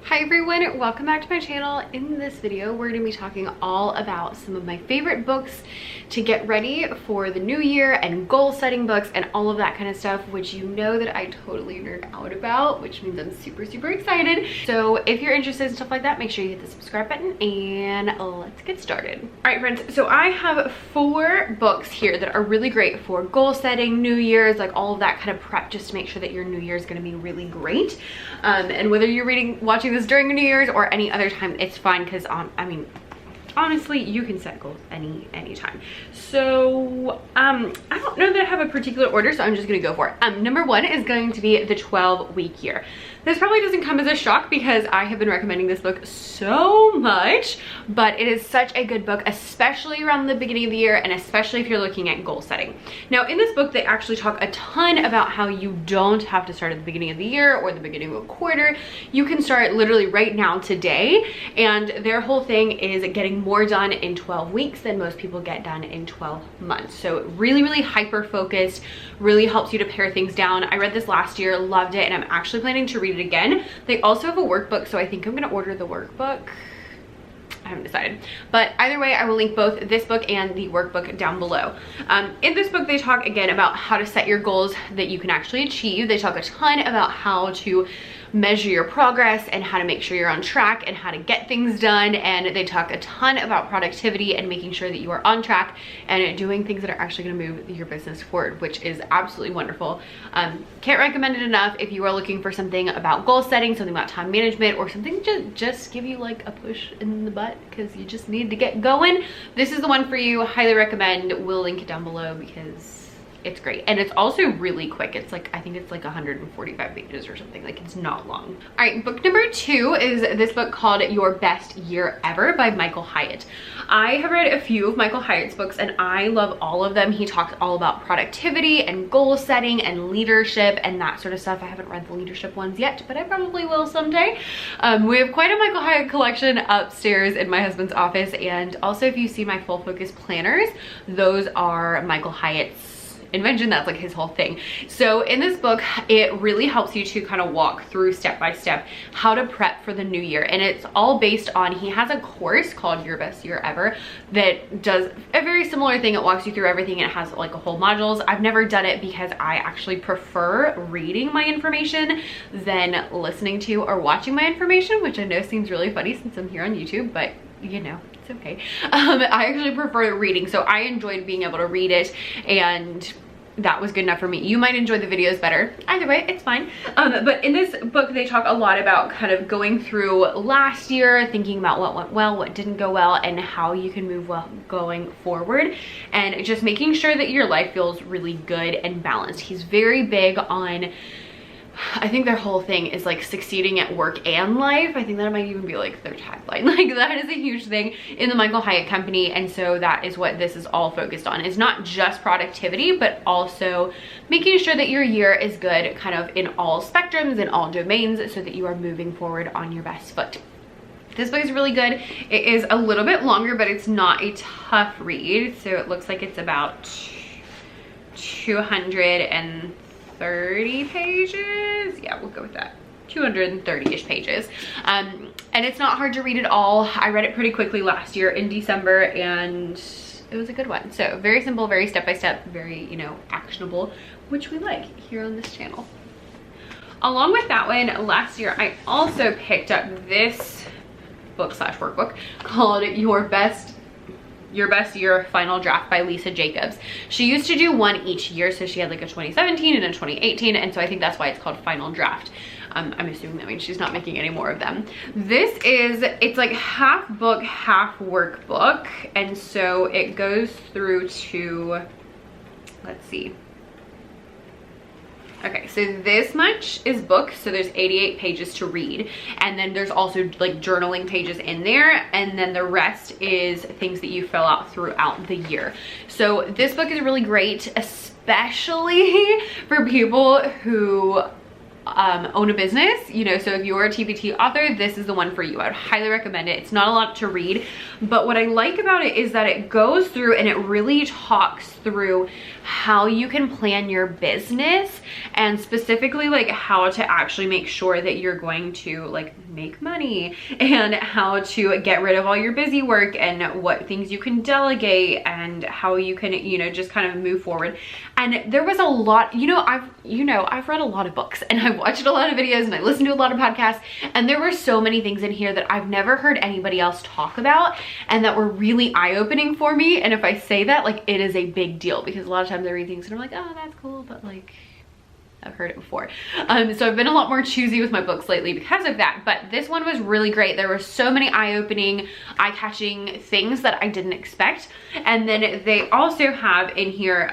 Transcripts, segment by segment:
Hi everyone, welcome back to my channel. In this video, we're going to be talking all about some of my favorite books to get ready for the new year and goal setting books and all of that kind of stuff, which you know that I totally nerd out about, which means I'm super excited. So if you're interested in stuff like that, make sure you hit the subscribe button and let's get started. All right friends, so I have 4 books here that are really great for goal setting, New Year's, like all of that kind of prep, just to make sure that your New Year is going to be really great. And whether you're watching this during New Year's or any other time, it's fine, because I mean, honestly, you can set goals anytime. So I don't know that I have a particular order, so I'm just gonna go for it. Number 1 is going to be the 12-week year. This probably doesn't come as a shock because I have been recommending this book so much, but it is such a good book, especially around the beginning of the year and especially if you're looking at goal setting. Now in this book, they actually talk a ton about how you don't have to start at the beginning of the year or the beginning of a quarter. You can start literally right now today, and their whole thing is getting more done in 12 weeks than most people get done in 12 months. So really hyper focused, really helps you to pare things down. I read this last year, loved it, and I'm actually planning to read it again. They also have a workbook, so I think I'm gonna order the workbook. I haven't decided, but either way, I will link both this book and the workbook down below. In this book, they talk again about how to set your goals that you can actually achieve. They talk a ton about how to measure your progress and how to make sure you're on track and how to get things done, and they talk a ton about productivity and making sure that you are on track and doing things that are actually going to move your business forward, which is absolutely wonderful. Can't recommend it enough if you are looking for something about goal setting, something about time management, or something to just give you like a push in the butt because you just need to get going. This is the one for you. Highly recommend. We'll link it down below because it's great, and it's also really quick. It's like, I think it's like 145 pages or something. Like, it's not long. All right, book number 2 is this book called Your Best Year Ever by Michael Hyatt. I have read a few of Michael Hyatt's books and I love all of them. He talks all about productivity and goal setting and leadership and that sort of stuff. I haven't read the leadership ones yet, but I probably will someday. We have quite a Michael Hyatt collection upstairs in my husband's office, and also if you see my full focus planners, those are Michael Hyatt's invention. That's like his whole thing. So in this book, it really helps you to kind of walk through step by step how to prep for the new year, and it's all based on, he has a course called Your Best Year Ever that does a very similar thing. It walks you through everything. It has like a whole modules. I've never done it because I actually prefer reading my information than listening to or watching my information, which I know seems really funny since I'm here on YouTube, but you know, it's okay. I actually prefer reading, so I enjoyed being able to read it, and that was good enough for me. You might enjoy the videos better. Either way, it's fine. But in this book, they talk a lot about kind of going through last year, thinking about what went well, what didn't go well, and how you can move well going forward, and just making sure that your life feels really good and balanced. He's very big on, I think their whole thing is like succeeding at work and life. I think that might even be like their tagline. Like, that is a huge thing in the Michael Hyatt company, and so that is what this is all focused on. It's not just productivity, but also making sure that your year is good kind of in all spectrums, in all domains, so that you are moving forward on your best foot. This book is really good. It is a little bit longer, but it's not a tough read. So it looks like it's about 230 pages. Yeah, we'll go with that. 230-ish pages. And it's not hard to read at all. I read it pretty quickly last year in December, and it was a good one. So very simple, very step-by-step, very, you know, actionable, which we like here on this channel. Along with that one, last year I also picked up this book slash workbook called Your Best Year Final Draft by Lisa Jacobs. She used to do one each year, so she had like a 2017 and a 2018, and so I think that's why it's called Final Draft. I'm assuming that means she's not making any more of them. It's like half book, half workbook, and so it goes through to, let's see. Okay, so this much is book, so there's 88 pages to read, and then there's also like journaling pages in there, and then the rest is things that you fill out throughout the year. So this book is really great, especially for people who own a business, you know. So if you're a TPT author, this is the one for you. I would highly recommend it. It's not a lot to read, but what I like about it is that it goes through and it really talks through how you can plan your business, and specifically like how to actually make sure that you're going to like make money and how to get rid of all your busy work and what things you can delegate and how you can, you know, just kind of move forward. And there was a lot, I've read a lot of books and I've watched a lot of videos and I listened to a lot of podcasts, and there were so many things in here that I've never heard anybody else talk about and that were really eye-opening for me. And if I say that, like, it is a big deal, because a lot of times I read things and I'm like, oh, that's cool, but like, I've heard it before. So I've been a lot more choosy with my books lately because of that. But this one was really great. There were so many eye-opening, eye-catching things that I didn't expect. And then they also have in here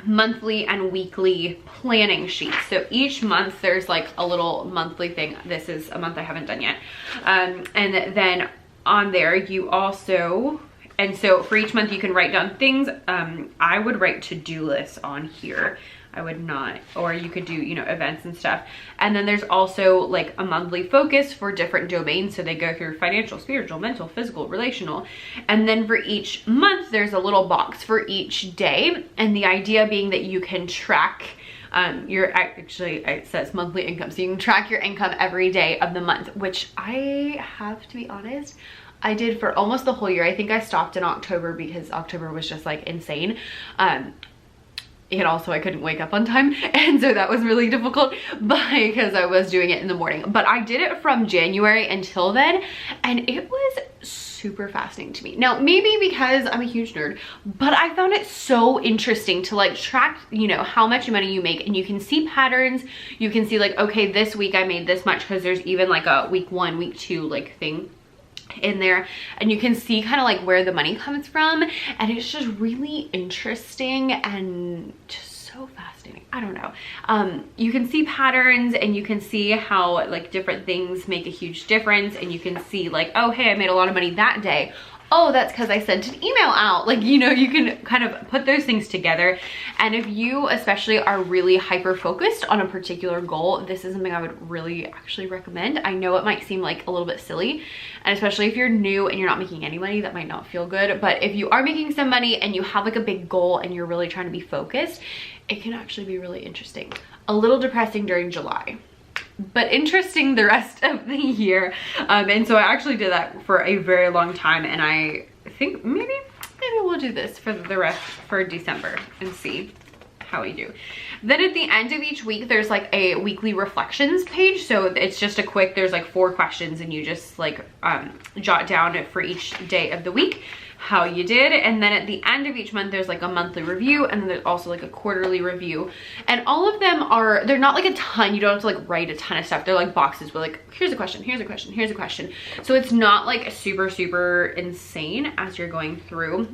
monthly and weekly planning sheets. So each month there's like a little monthly thing. This is a month I haven't done yet. And then on there you also, and so for each month you can write down things. I would write to-do lists on here. I would not, or you could do, you know, events and stuff. And then there's also like a monthly focus for different domains. So they go through financial, spiritual, mental, physical, relational. And then for each month, there's a little box for each day. And the idea being that you can track it says monthly income. So you can track your income every day of the month, which I have to be honest, I did for almost the whole year. I think I stopped in October because October was just like insane. And also I couldn't wake up on time, and so that was really difficult because I was doing it in the morning. But I did it from January until then, and it was super fascinating to me. Now, maybe because I'm a huge nerd, but I found it so interesting to like track, you know, how much money you make, and you can see patterns. You can see like, okay, this week I made this much, because there's even like a week 1, week 2 like thing in there, and you can see kind of like where the money comes from, and it's just really interesting and just so fascinating. I don't know. You can see patterns, and you can see how like different things make a huge difference, and you can see like, oh hey, I made a lot of money that day. Oh, that's because I sent an email out. Like, you know, you can kind of put those things together. And if you especially are really hyper focused on a particular goal, this is something I would really actually recommend. I know it might seem like a little bit silly, and especially if you're new and you're not making any money, that might not feel good. But if you are making some money and you have like a big goal and you're really trying to be focused, it can actually be really interesting. A little depressing during July, but interesting the rest of the year. And so I actually did that for a very long time, and I think maybe we'll do this for the rest for December and see how we do. Then at the end of each week, there's like a weekly reflections page. So it's just a quick, there's like 4 questions, and you just like jot down for each day of the week how you did. And then at the end of each month, there's like a monthly review, and then there's also like a quarterly review. And all of them are, they're not like a ton, you don't have to like write a ton of stuff. They're like boxes where like, here's a question, here's a question, here's a question. So it's not like super insane as you're going through.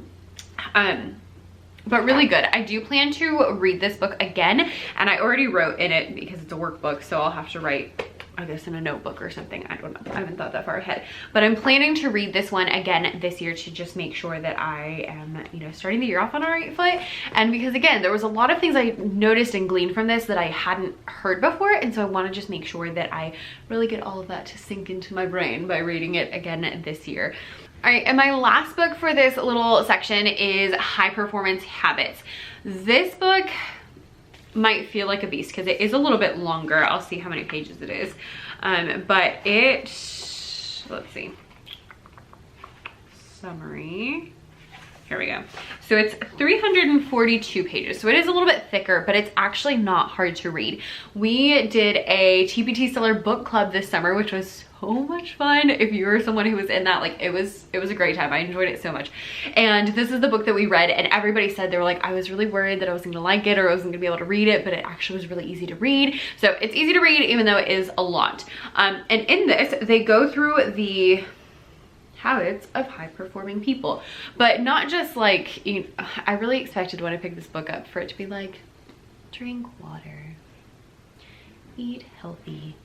But really good. I do plan to read this book again, and I already wrote in it because it's a workbook, so I'll have to write, I guess, in a notebook or something. I don't know. I haven't thought that far ahead. But I'm planning to read this one again this year to just make sure that I am, you know, starting the year off on a right foot. And because again, there was a lot of things I noticed and gleaned from this that I hadn't heard before. And so I want to just make sure that I really get all of that to sink into my brain by reading it again this year. All right, and my last book for this little section is High Performance Habits. This book might feel like a beast because it is a little bit longer. I'll see how many pages it is. But it, let's see, summary. Here we go. So it's 342 pages. So it is a little bit thicker, but it's actually not hard to read. We did a TPT Seller book club this summer, which was so much fun. If you were someone who was in that, like it was a great time. I enjoyed it so much. And this is the book that we read, and everybody said, they were like, I was really worried that I wasn't gonna like it or I wasn't gonna be able to read it, but it actually was really easy to read. So it's easy to read even though it is a lot. And in this, they go through the habits of high-performing people, but not just like, you know, I really expected when I picked this book up for it to be like, drink water, eat healthy,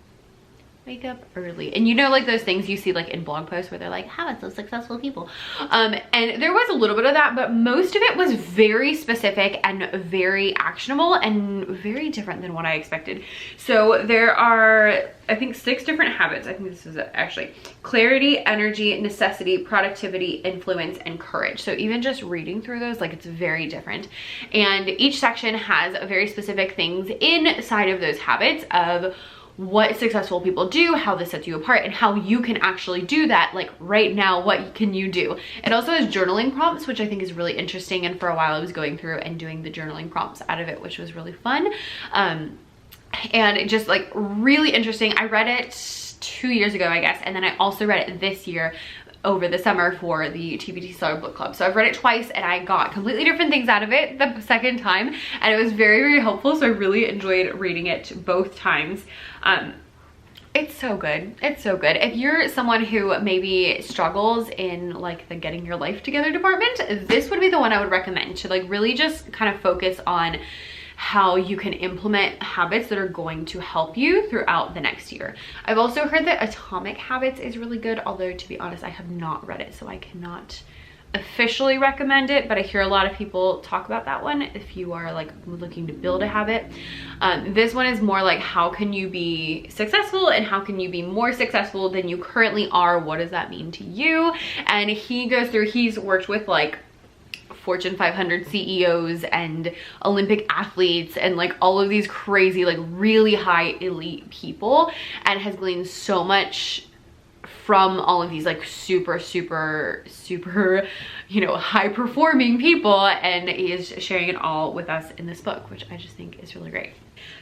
wake up early, and you know, like those things you see like in blog posts where they're like habits of successful people. And there was a little bit of that, but most of it was very specific and very actionable and very different than what I expected. So there are, I think, 6 different habits. I think this is actually clarity, energy, necessity, productivity, influence, and courage. So even just reading through those, like, it's very different. And each section has very specific things inside of those habits of what successful people do, how this sets you apart, and how you can actually do that. Like right now, what can you do? It also has journaling prompts, which I think is really interesting. And for a while I was going through and doing the journaling prompts out of it, which was really fun. And it just like really interesting. I read it 2 years ago, I guess. And then I also read it this year over the summer for the TBT Seller Book Club. So I've read it twice and I got completely different things out of it the second time. And it was very, very helpful. So I really enjoyed reading it both times. It's so good. It's so good. If you're someone who maybe struggles in like the getting your life together department, this would be the one I would recommend to like really just kind of focus on how you can implement habits that are going to help you throughout the next year. I've also heard that Atomic Habits is really good, although to be honest, I have not read it, so I cannot officially recommend it, but I hear a lot of people talk about that one if you are like looking to build a habit. This one is more like how can you be successful and how can you be more successful than you currently are? What does that mean to you? And he goes through, he's worked with like Fortune 500 CEOs and Olympic athletes and like all of these crazy, like really high elite people, and has gleaned so much from all of these like super, you know, high performing people, and he is sharing it all with us in this book, which I just think is really great.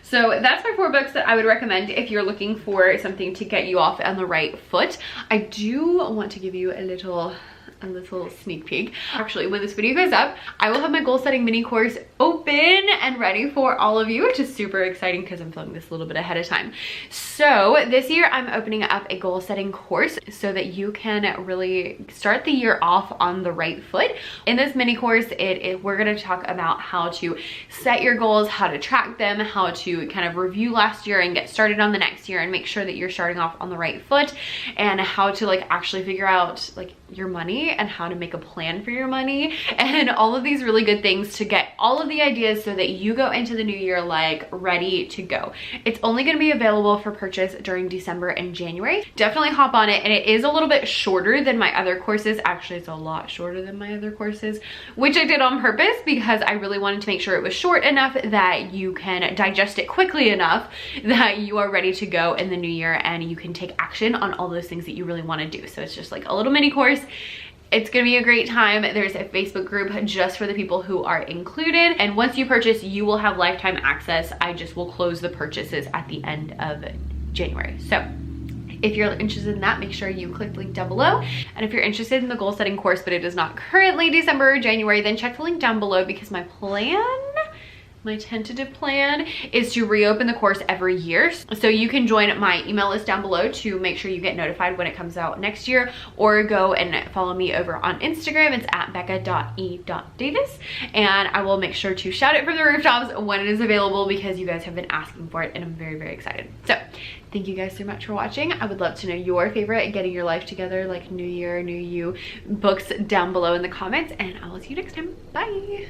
So that's my 4 books that I would recommend if you're looking for something to get you off on the right foot. I do want to give you a little sneak peek. Actually, when this video goes up, I will have my goal setting mini course open and ready for all of you, which is super exciting because I'm filming this a little bit ahead of time. So this year I'm opening up a goal setting course so that you can really start the year off on the right foot. In this mini course, we're going to talk about how to set your goals, how to track them, how to kind of review last year and get started on the next year and make sure that you're starting off on the right foot, and how to like actually figure out like your money and how to make a plan for your money and all of these really good things to get all of the ideas so that you go into the new year like ready to go. It's only going to be available for purchase during December and January. Definitely hop on it, and it is a little bit shorter than my other courses. Actually, it's a lot shorter than my other courses, which I did on purpose because I really wanted to make sure it was short enough that you can digest it quickly enough that you are ready to go in the new year and you can take action on all those things that you really want to do. So it's just like a little mini course. It's gonna be a great time. There's a Facebook group just for the people who are included. And once you purchase, you will have lifetime access. I just will close the purchases at the end of January. So if you're interested in that, make sure you click the link down below. And if you're interested in the goal setting course, but it is not currently December or January, then check the link down below because my tentative plan is to reopen the course every year. So you can join my email list down below to make sure you get notified when it comes out next year, or go and follow me over on Instagram. It's at Becca.e.davis, and I will make sure to shout it from the rooftops when it is available because you guys have been asking for it and I'm very, very excited. So thank you guys so much for watching. I would love to know your favorite getting your life together, like new year, new you books down below in the comments, and I will see you next time. Bye.